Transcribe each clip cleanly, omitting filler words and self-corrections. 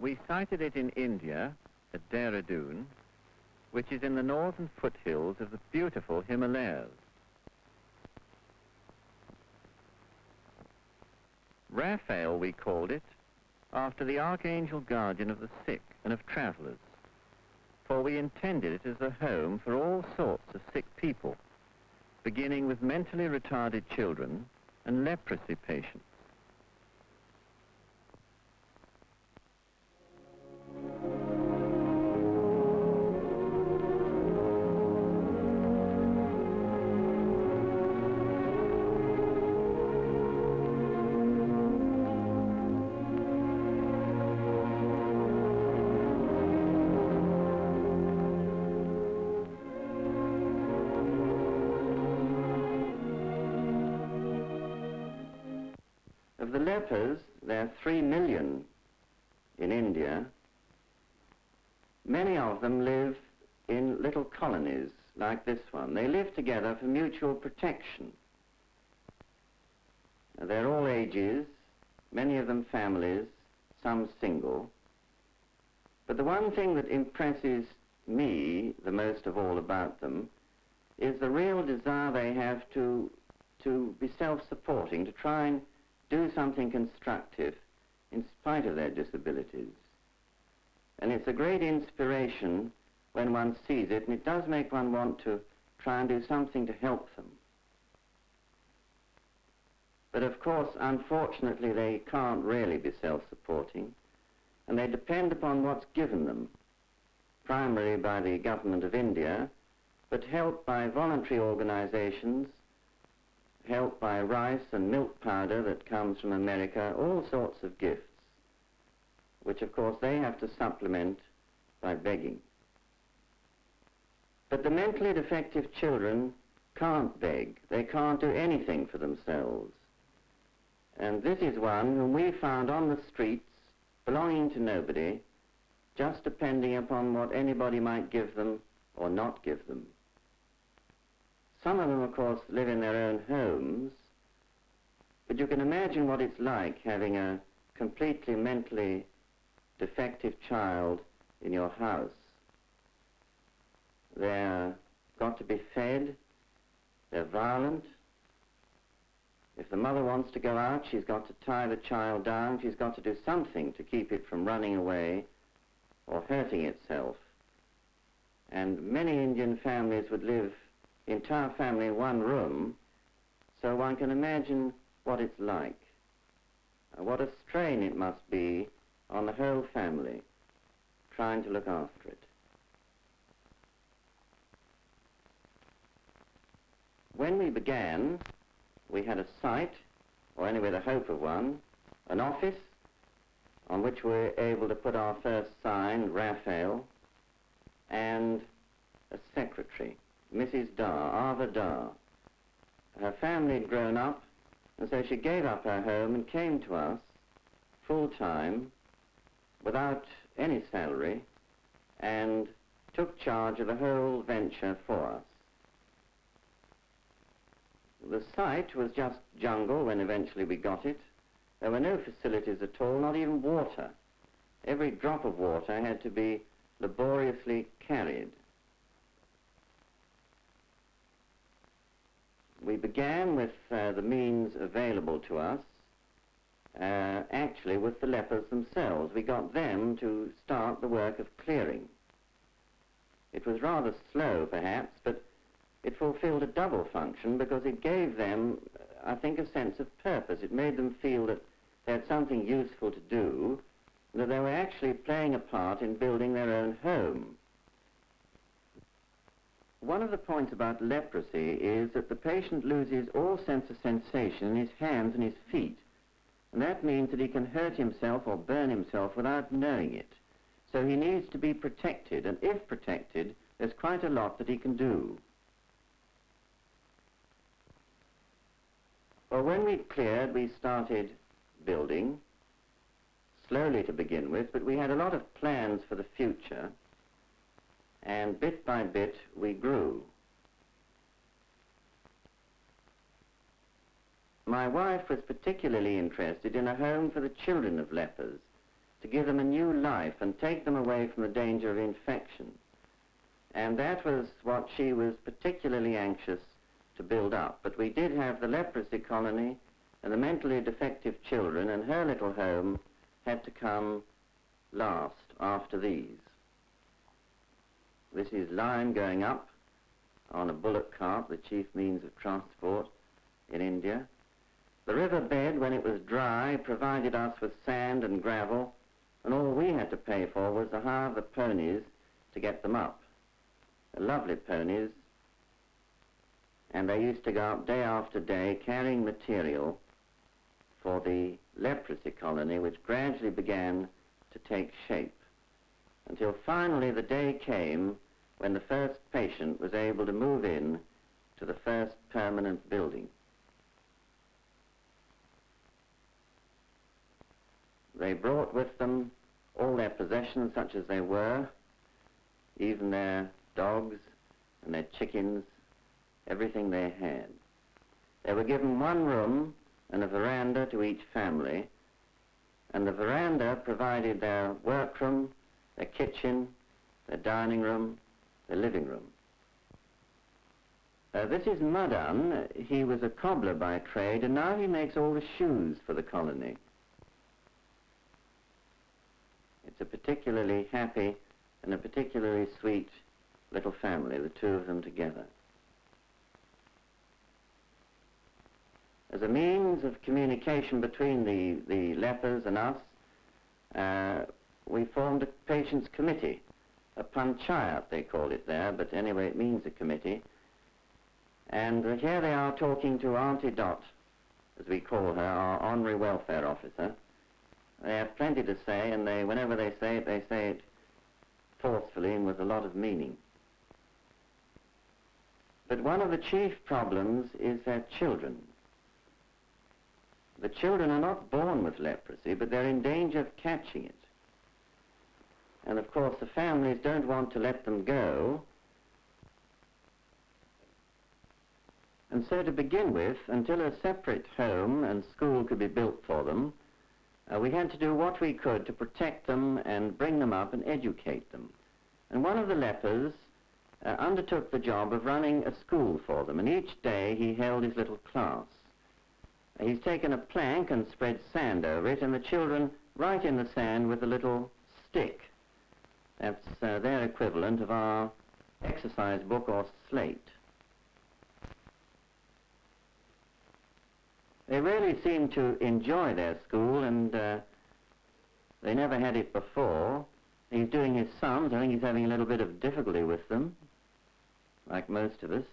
We sighted it in India, at Dehradun, which is in the northern foothills of the beautiful Himalayas. Raphael, we called it, after the archangel guardian of the sick and of travelers, for we intended it as a home for all sorts of sick people, beginning with mentally retarded children and leprosy patients. Of the lepers, there are 3 million in India. Many of them live in little colonies like this one. They live together for mutual protection. They're all ages, many of them families, some single. But the one thing that impresses me the most of all about them is the real desire they have to be self-supporting, to try and do something constructive in spite of their disabilities. And it's a great inspiration when one sees it, and it does make one want to try and do something to help them. But of course, unfortunately, they can't really be self-supporting, and they depend upon what's given them, primarily by the government of India, but helped by voluntary organizations, helped by rice and milk powder that comes from America, all sorts of gifts, which of course they have to supplement by begging. But the mentally defective children can't beg. They can't do anything for themselves. And this is one whom we found on the streets, belonging to nobody, just depending upon what anybody might give them or not give them. Some of them, of course, live in their own homes, but you can imagine what it's like having a completely mentally defective child in your house. They're got to be fed, they're violent. If the mother wants to go out, she's got to tie the child down, she's got to do something to keep it from running away or hurting itself. And many Indian families would live entire family in one room, so one can imagine what it's like. What a strain it must be on the whole family, trying to look after it. When we began, we had a site, or anyway the hope of one, an office, on which we were able to put our first sign, Raphael, and a secretary, Mrs. Dar, Ava Dar. Her family had grown up, and so she gave up her home and came to us full-time, without any salary, and took charge of the whole venture for us. The site was just jungle when eventually we got it. There were no facilities at all, not even water. Every drop of water had to be laboriously carried. We began with the means available to us, actually with the lepers themselves. We got them to start the work of clearing. It was rather slow, perhaps, but it fulfilled a double function because it gave them, I think, a sense of purpose. It made them feel that they had something useful to do, and that they were actually playing a part in building their own home. One of the points about leprosy is that the patient loses all sense of sensation in his hands and his feet, and that means that he can hurt himself or burn himself without knowing it. So he needs to be protected, and if protected, there's quite a lot that he can do. Well, when we cleared, we started building, slowly to begin with, but we had a lot of plans for the future, and bit by bit we grew. My wife was particularly interested in a home for the children of lepers, to give them a new life and take them away from the danger of infection. And that was what she was particularly anxious to build up. But we did have the leprosy colony and the mentally defective children, and her little home had to come last after these. This is lime going up on a bullock cart, the chief means of transport in India. The river bed, when it was dry, provided us with sand and gravel, and all we had to pay for was the hire of the ponies to get them up. They're lovely ponies, and they used to go up day after day carrying material for the leprosy colony, which gradually began to take shape, until finally the day came when the first patient was able to move in to the first permanent building. They brought with them all their possessions, such as they were, even their dogs and their chickens, everything they had. They were given one room and a veranda to each family, and the veranda provided their workroom, their kitchen, their dining room, their living room. This is Madan. He was a cobbler by trade, and now he makes all the shoes for the colony. It's a particularly happy and a particularly sweet little family, the two of them together. As a means of communication between the lepers and us, we formed a patients' committee, a panchayat they called it there, but anyway it means a committee. And here they are talking to Auntie Dot, as we call her, our honorary welfare officer. They have plenty to say, and whenever they say it forcefully and with a lot of meaning. But one of the chief problems is their children. The children are not born with leprosy, but they're in danger of catching it. And of course the families don't want to let them go. And so to begin with, until a separate home and school could be built for them, we had to do what we could to protect them and bring them up and educate them. And one of the lepers undertook the job of running a school for them, and each day he held his little class. He's taken a plank and spread sand over it, and the children write in the sand with a little stick. That's their equivalent of our exercise book or slate. They really seem to enjoy their school, and they never had it before. He's doing his sums. I think he's having a little bit of difficulty with them, like most of us.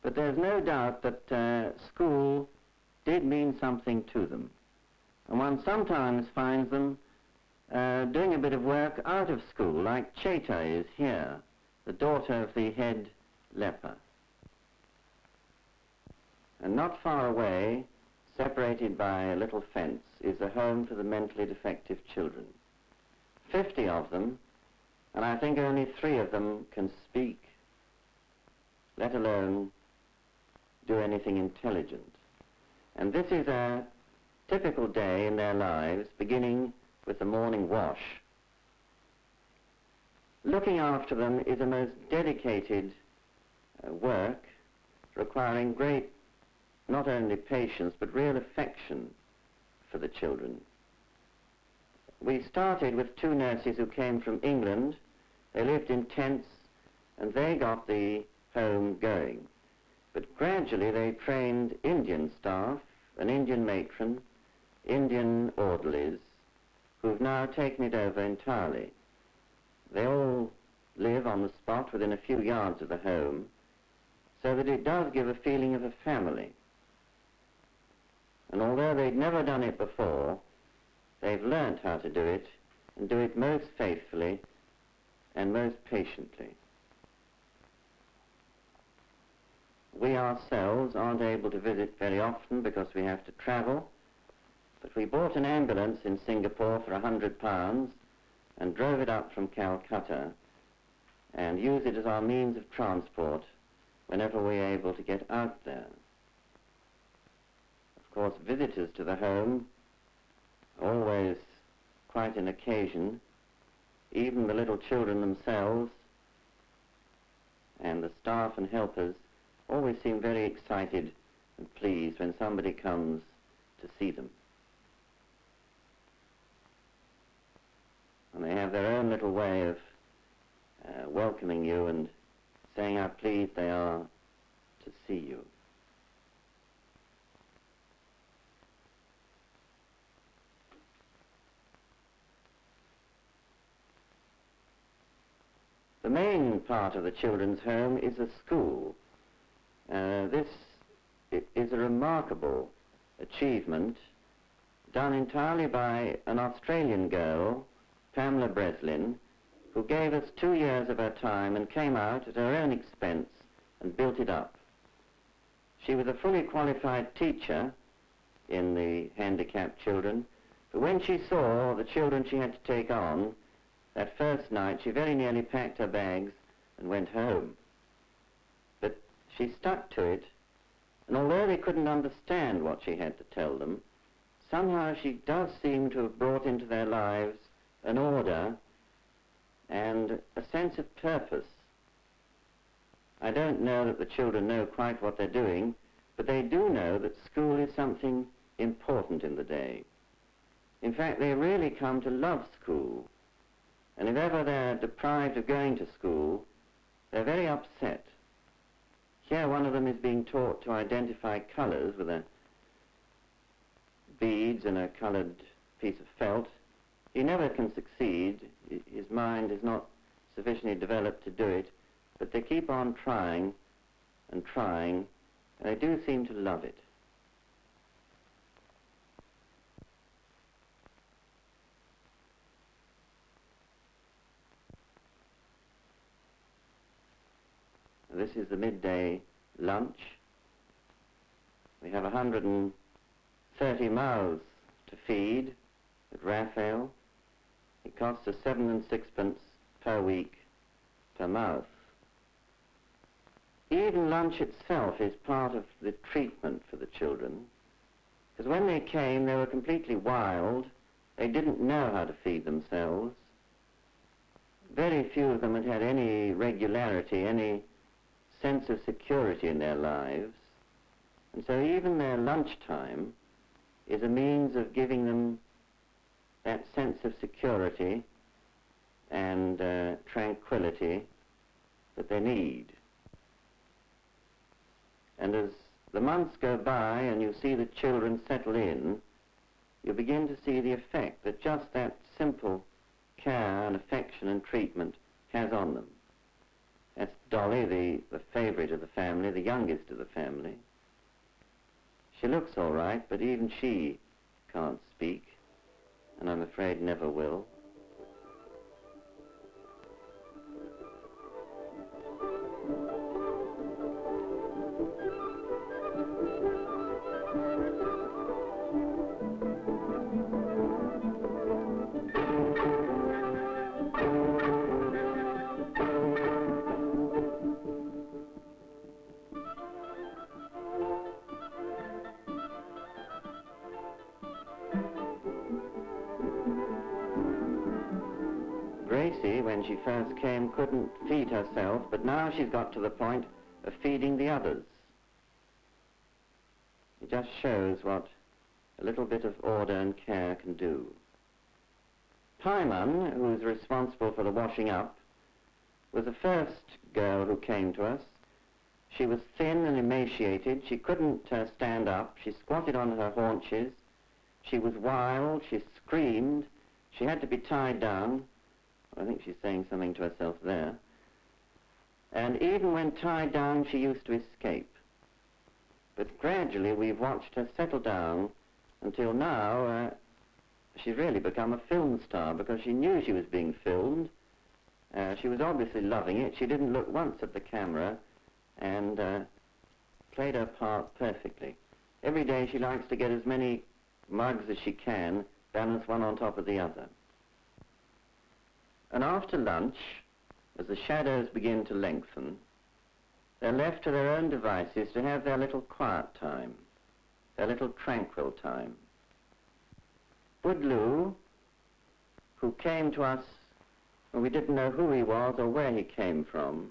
But there's no doubt that school did mean something to them. And one sometimes finds them doing a bit of work out of school, like Cheta is here, the daughter of the head leper. And not far away, separated by a little fence, is a home for the mentally defective children. 50 of them, and I think only 3 of them can speak, let alone do anything intelligent. And this is a typical day in their lives, beginning with the morning wash. Looking after them is a most dedicated work, requiring great, not only patience, but real affection for the children. We started with 2 nurses who came from England. They lived in tents, and they got the home going. But gradually they trained Indian staff, an Indian matron, Indian orderlies, who've now taken it over entirely. They all live on the spot within a few yards of the home, so that it does give a feeling of a family. And although they'd never done it before, they've learned how to do it, and do it most faithfully and most patiently. We ourselves aren't able to visit very often because we have to travel, but we bought an ambulance in Singapore for £100 and drove it up from Calcutta and use it as our means of transport whenever we're able to get out there. Of course, visitors to the home, always quite an occasion. Even the little children themselves and the staff and helpers always seem very excited and pleased when somebody comes to see them. And they have their own little way of welcoming you and saying how pleased they are to see you. The main part of the children's home is a school. This is a remarkable achievement done entirely by an Australian girl, Pamela Breslin, who gave us 2 years of her time and came out at her own expense and built it up. She was a fully qualified teacher in the handicapped children, but when she saw the children she had to take on, that first night she very nearly packed her bags and went home. But she stuck to it, and although they couldn't understand what she had to tell them, somehow she does seem to have brought into their lives an order and a sense of purpose. I don't know that the children know quite what they're doing, but they do know that school is something important in the day. In fact, they really come to love school. And if ever they're deprived of going to school, they're very upset. Here one of them is being taught to identify colours with beads and a coloured piece of felt. He never can succeed. His mind is not sufficiently developed to do it, but they keep on trying and trying, and they do seem to love it. This is the midday lunch. We have 130 mouths to feed at Raphael. It costs us 7 6 per week per mouth. Even lunch itself is part of the treatment for the children, because when they came they were completely wild. They didn't know how to feed themselves. Very few of them had had any regularity, any sense of security in their lives, and so even their lunchtime is a means of giving them that sense of security and tranquility that they need. And as the months go by and you see the children settle in, you begin to see the effect that just that simple care and affection and treatment has on them. That's Dolly, the favourite of the family, the youngest of the family. She looks all right, but even she can't speak, and I'm afraid never will. Gracie, when she first came, couldn't feed herself, but now she's got to the point of feeding the others. It just shows what a little bit of order and care can do. Paimon, who's responsible for the washing up, was the first girl who came to us. She was thin and emaciated. She couldn't stand up. She squatted on her haunches. She was wild. She screamed. She had to be tied down. I think she's saying something to herself there. And even when tied down, she used to escape. But gradually we've watched her settle down until now she's really become a film star, because she knew she was being filmed. She was obviously loving it. She didn't look once at the camera and played her part perfectly. Every day she likes to get as many mugs as she can, balance one on top of the other. And after lunch, as the shadows begin to lengthen, they're left to their own devices to have their little quiet time. their little tranquil time. Woodloo, who came to us when we didn't know who he was or where he came from,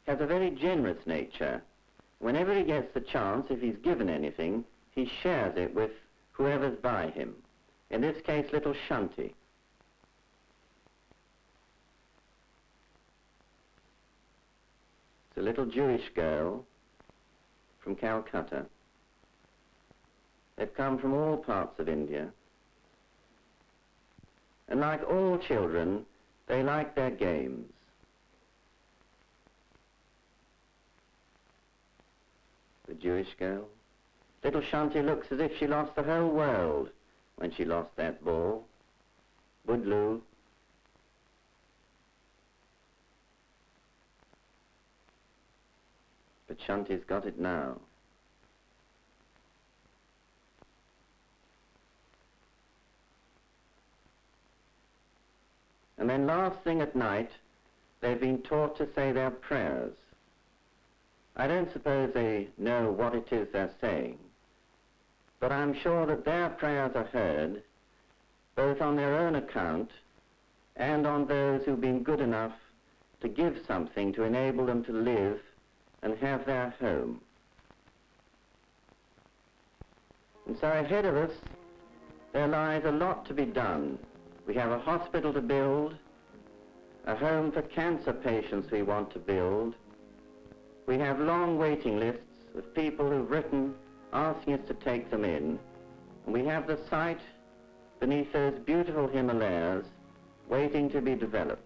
has a very generous nature. Whenever he gets the chance, if he's given anything, he shares it with whoever's by him. In this case, little Shanti. It's a little Jewish girl from Calcutta. They've come from all parts of India. And like all children, they like their games. The Jewish girl. Little Shanti looks as if she lost the whole world when she lost that ball. Woodloo. But Shanti's got it now. And then last thing at night, they've been taught to say their prayers. I don't suppose they know what it is they're saying, but I'm sure that their prayers are heard, both on their own account and on those who've been good enough to give something to enable them to live and have their home. And so ahead of us, there lies a lot to be done. We have a hospital to build, a home for cancer patients we want to build. We have long waiting lists of people who've written asking us to take them in. And we have the site beneath those beautiful Himalayas waiting to be developed.